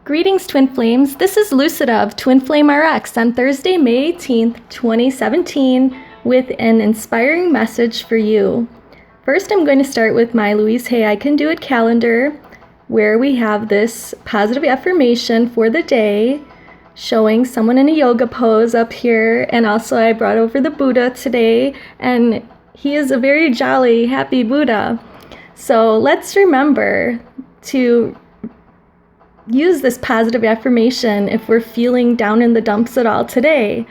Greetings, Twin Flames. This is Lucida of Twin Flame RX on Thursday, May 18th, 2017, with an inspiring message for you. First, I'm going to start with my Louise Hey I Can Do It calendar, where we have this positive affirmation for the day, showing someone in a yoga pose up here, and also I brought over the Buddha today, and he is a very jolly, happy Buddha. So let's remember to use this positive affirmation if we're feeling down in the dumps at all today.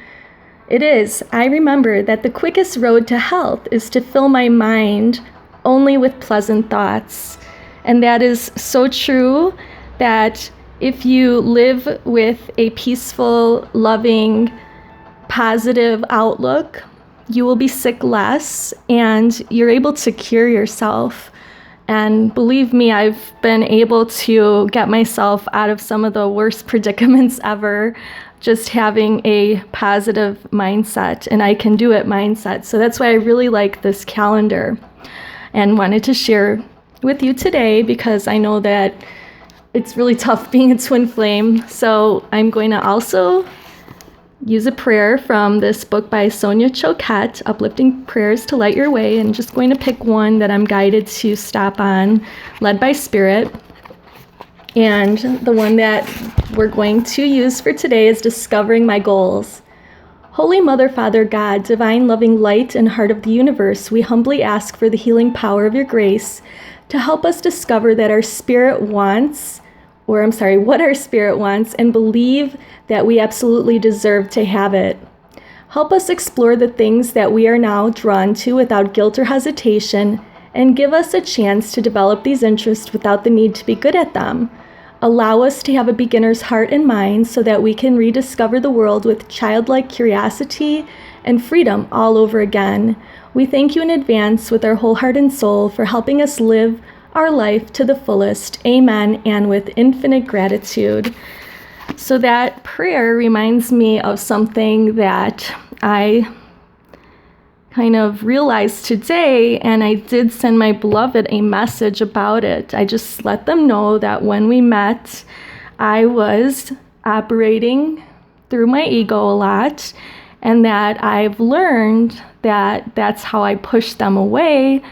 It is, I remember that the quickest road to health is to fill my mind only with pleasant thoughts. And that is so true, that if you live with a peaceful, loving, positive outlook, you will be sick less and you're able to cure yourself. And believe me, I've been able to get myself out of some of the worst predicaments ever, just having a positive mindset, and I can do it mindset. So that's why I really like this calendar and wanted to share with you today, because I know that it's really tough being a twin flame. So I'm going to also use a prayer from this book by Sonia Choquette, Uplifting Prayers to Light Your Way, and just going to pick one that I'm guided to stop on, led by Spirit. And the one that we're going to use for today is Discovering My Goals. Holy Mother, Father, God, divine loving light and heart of the universe, we humbly ask for the healing power of your grace to help us discover that our spirit wants, what our spirit wants, and believe that we absolutely deserve to have it. Help us explore the things that we are now drawn to without guilt or hesitation, and give us a chance to develop these interests without the need to be good at them. Allow us to have a beginner's heart and mind so that we can rediscover the world with childlike curiosity and freedom all over again. We thank you in advance with our whole heart and soul for helping us live our life to the fullest. Amen, and with infinite gratitude. So that prayer reminds me of something that I kind of realized today, and I did send my beloved a message about it. I just let them know that when we met, I was operating through my ego a lot, and that I've learned that that's how I push them away.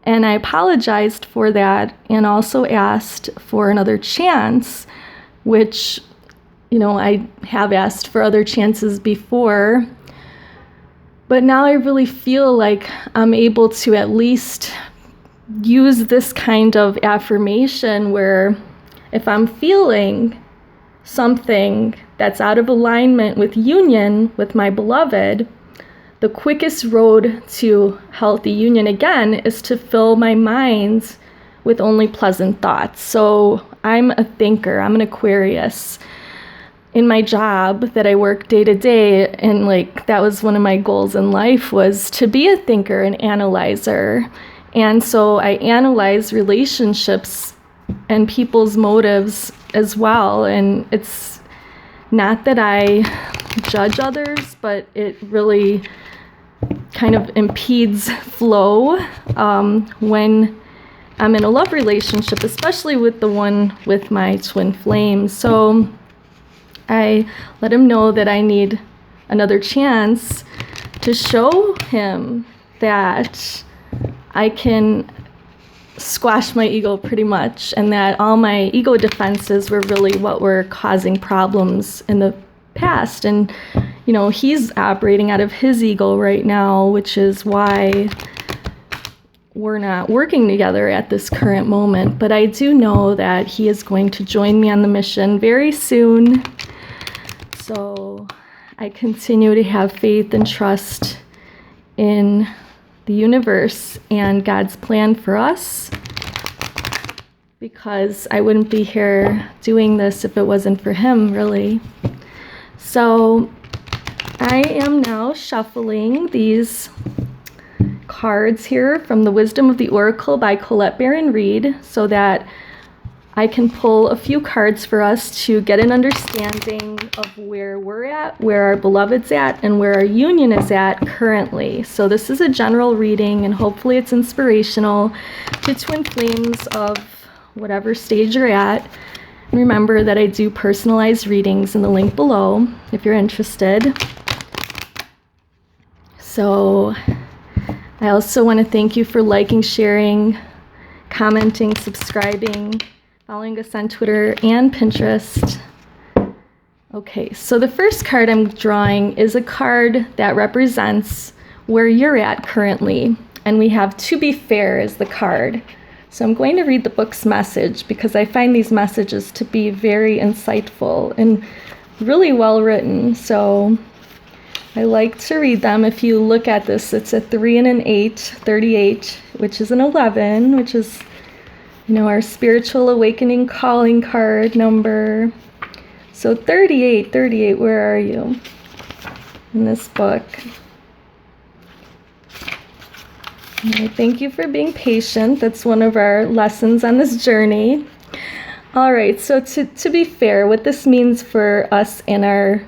And I apologized for that and also asked for another chance, which, I have asked for other chances before. But now I really feel like I'm able to at least use this kind of affirmation where if I'm feeling something that's out of alignment with union with my beloved, the quickest road to healthy union again is to fill my mind with only pleasant thoughts. So I'm a thinker, I'm an Aquarius. In my job that I work day to day, and that was one of my goals in life, was to be a thinker and analyzer. And so I analyze relationships and people's motives as well. And it's not that I judge others, but it really kind of impedes flow when I'm in a love relationship, especially with the one with my twin flame. So I let him know that I need another chance to show him that I can squash my ego pretty much, and that all my ego defenses were really what were causing problems in the past. And, he's operating out of his ego right now, which is why we're not working together at this current moment. But I do know that he is going to join me on the mission very soon. So I continue to have faith and trust in the universe and God's plan for us, because I wouldn't be here doing this if it wasn't for him, really. So I am now shuffling these cards here from the Wisdom of the Oracle by Colette Baron-Reid, so that I can pull a few cards for us to get an understanding of where we're at, where our beloved's at, and where our union is at currently. So this is a general reading, and hopefully it's inspirational to twin flames of whatever stage you're at. Remember that I do personalized readings in the link below if you're interested. So I also want to thank you for liking, sharing, commenting, subscribing, following us on Twitter and Pinterest. Okay, so the first card I'm drawing is a card that represents where you're at currently. And we have "To Be Fair" as the card. So I'm going to read the book's message because I find these messages to be very insightful and really well written. So I like to read them. If you look at this, it's a 3 and an 8, 38, which is an 11, which is, our spiritual awakening calling card number. So 38, where are you in this book? Thank you for being patient. That's one of our lessons on this journey. All right, so to be fair, what this means for us in our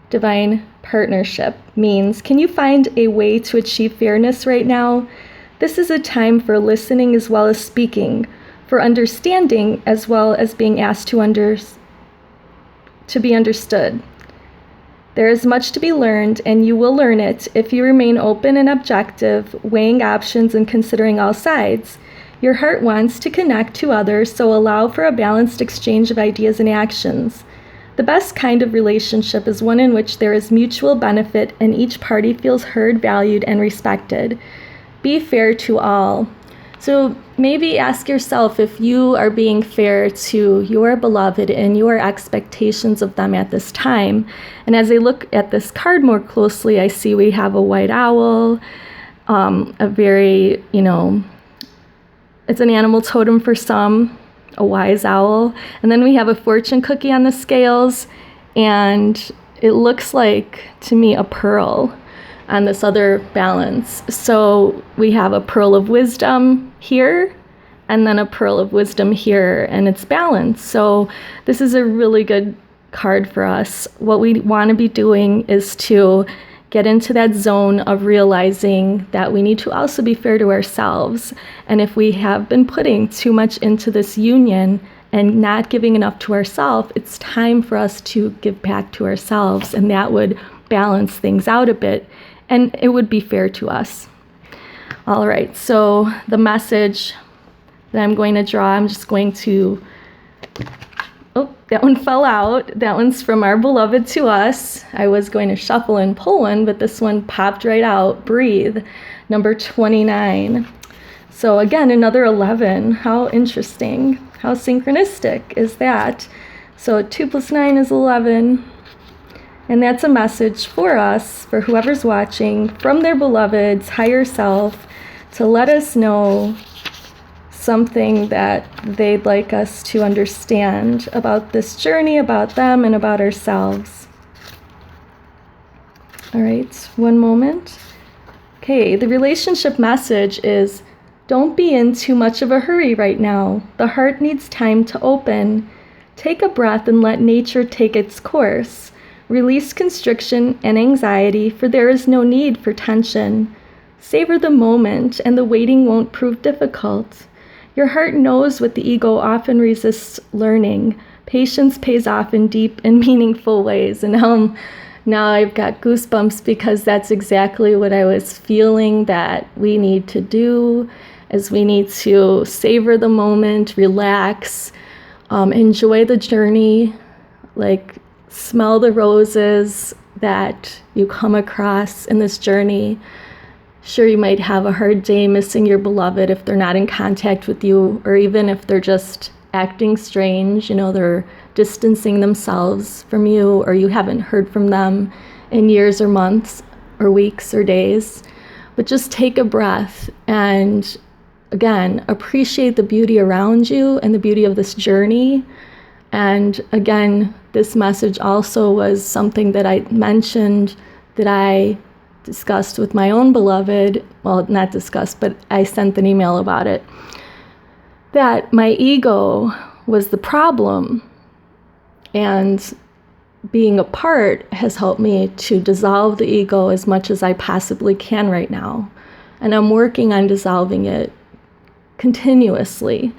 divine partnership means, can you find a way to achieve fairness right now? This is a time for listening as well as speaking, for understanding as well as being asked to be understood. There is much to be learned, and you will learn it if you remain open and objective, weighing options and considering all sides. Your heart wants to connect to others, so allow for a balanced exchange of ideas and actions. The best kind of relationship is one in which there is mutual benefit and each party feels heard, valued, and respected. Be fair to all. So maybe ask yourself if you are being fair to your beloved and your expectations of them at this time. And as I look at this card more closely, I see we have a white owl, a very, it's an animal totem for some, a wise owl. And then we have a fortune cookie on the scales, and it looks like, to me, a pearl on this other balance. So we have a pearl of wisdom here, and then a pearl of wisdom here, and it's balanced. So this is a really good card for us. What we want to be doing is to get into that zone of realizing that we need to also be fair to ourselves. And if we have been putting too much into this union and not giving enough to ourselves, it's time for us to give back to ourselves, and that would balance things out a bit, and it would be fair to us. All right, so the message that I'm going to draw, I'm just going to, that one fell out. That one's from our beloved to us. I was going to shuffle and pull one, but this one popped right out. Breathe, number 29. So again, another 11. How interesting. How synchronistic is that? So 2 plus 9 is 11. And that's a message for us, for whoever's watching, from their beloved's higher self, to let us know something that they'd like us to understand about this journey, about them, and about ourselves. All right, one moment. Okay, the relationship message is, don't be in too much of a hurry right now. The heart needs time to open. Take a breath and let nature take its course. Release constriction and anxiety, for there is no need for tension. Savor the moment, and the waiting won't prove difficult. Your heart knows what the ego often resists learning. Patience pays off in deep and meaningful ways. And now I've got goosebumps, because that's exactly what I was feeling that we need to do, is we need to savor the moment, relax, enjoy the journey, smell the roses that you come across in this journey. Sure, you might have a hard day missing your beloved if they're not in contact with you, or even if they're just acting strange, they're distancing themselves from you, or you haven't heard from them in years or months or weeks or days. But just take a breath and, again, appreciate the beauty around you and the beauty of this journey. And again, this message also was something that I mentioned, that I discussed with my own beloved. Well, not discussed, but I sent an email about it. That my ego was the problem, and being apart has helped me to dissolve the ego as much as I possibly can right now. And I'm working on dissolving it continuously.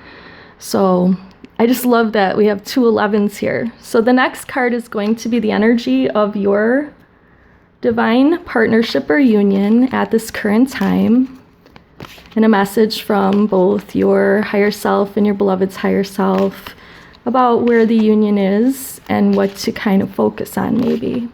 So I just love that we have 2 11s here. So the next card is going to be the energy of your divine partnership or union at this current time, and a message from both your higher self and your beloved's higher self about where the union is and what to kind of focus on maybe.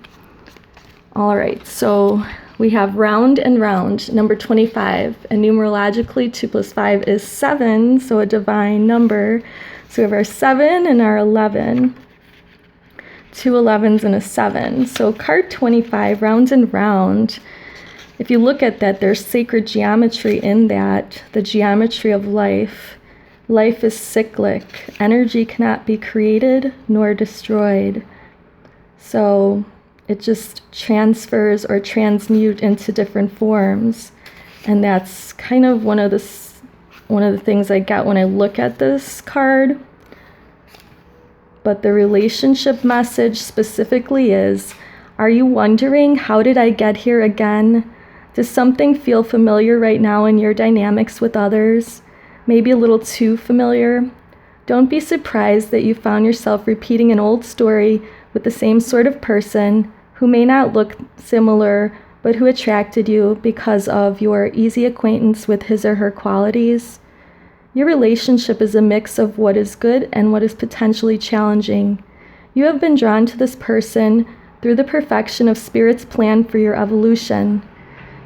All right, so we have round and round, number 25, and numerologically 2 plus 5 is 7, so a divine number. So we have our 7 and our 11, 2 11s and a 7. So card 25, round and round. If you look at that, there's sacred geometry in that, the geometry of life. Life is cyclic. Energy cannot be created nor destroyed. So it just transfers or transmute into different forms. And that's kind of one of the things I get when I look at this card. But the relationship message specifically is, are you wondering, how did I get here again? Does something feel familiar right now in your dynamics with others? Maybe a little too familiar? Don't be surprised that you found yourself repeating an old story with the same sort of person who may not look similar, but who attracted you because of your easy acquaintance with his or her qualities. Your relationship is a mix of what is good and what is potentially challenging. You have been drawn to this person through the perfection of Spirit's plan for your evolution.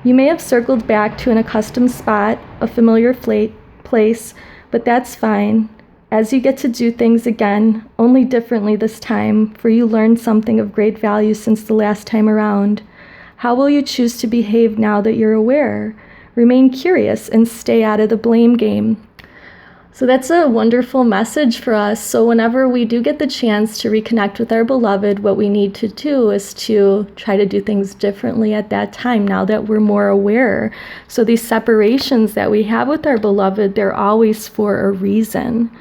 You may have circled back to an accustomed spot, a familiar place, but that's fine. As you get to do things again, only differently this time, for you learned something of great value since the last time around. How will you choose to behave now that you're aware? Remain curious and stay out of the blame game. So that's a wonderful message for us. So whenever we do get the chance to reconnect with our beloved, what we need to do is to try to do things differently at that time, now that we're more aware. So these separations that we have with our beloved, they're always for a reason.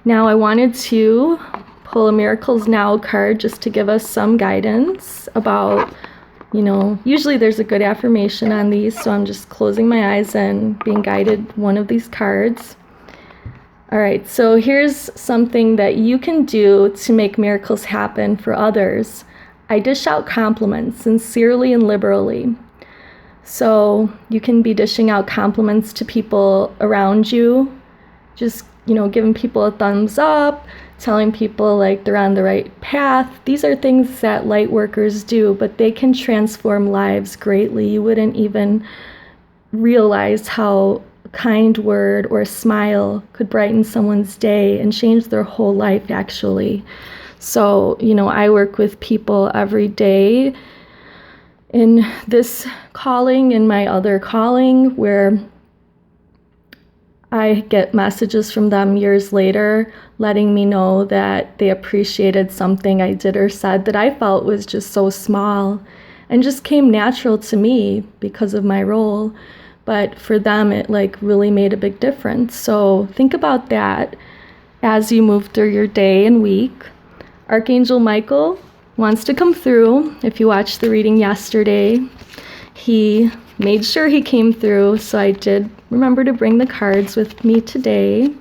Now I wanted to pull a Miracles Now card just to give us some guidance about, usually there's a good affirmation on these, so I'm just closing my eyes and being guided one of these cards. All right, so here's something that you can do to make miracles happen for others. I dish out compliments sincerely and liberally. So you can be dishing out compliments to people around you, just, giving people a thumbs up, telling people like they're on the right path. These are things that light workers do, but they can transform lives greatly. You wouldn't even realize how a kind word or a smile could brighten someone's day and change their whole life, actually. So, I work with people every day in this calling and my other calling, where I get messages from them years later letting me know that they appreciated something I did or said that I felt was just so small and just came natural to me because of my role. But for them, it really made a big difference. So think about that as you move through your day and week. Archangel Michael wants to come through. If you watched the reading yesterday, he made sure he came through. So I did remember to bring the cards with me today.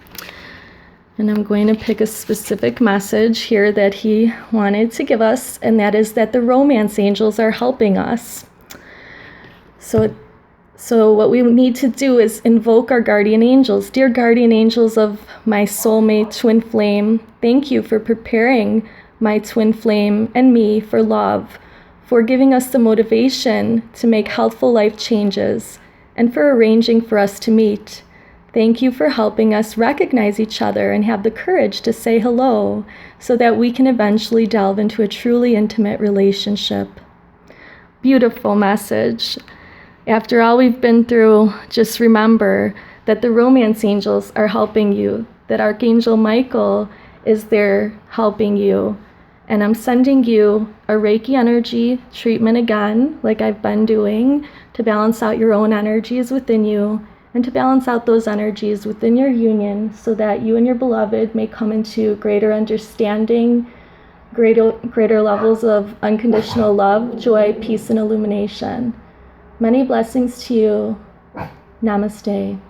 And I'm going to pick a specific message here that he wanted to give us, and that is that the romance angels are helping us. So what we need to do is invoke our guardian angels. Dear guardian angels of my soulmate twin flame, thank you for preparing my twin flame and me for love, for giving us the motivation to make healthful life changes, and for arranging for us to meet. Thank you for helping us recognize each other and have the courage to say hello so that we can eventually delve into a truly intimate relationship. Beautiful message. After all we've been through, just remember that the romance angels are helping you, that Archangel Michael is there helping you. And I'm sending you a Reiki energy treatment again, like I've been doing, to balance out your own energies within you and to balance out those energies within your union so that you and your beloved may come into greater understanding, greater levels of unconditional love, joy, peace, and illumination. Many blessings to you. Namaste.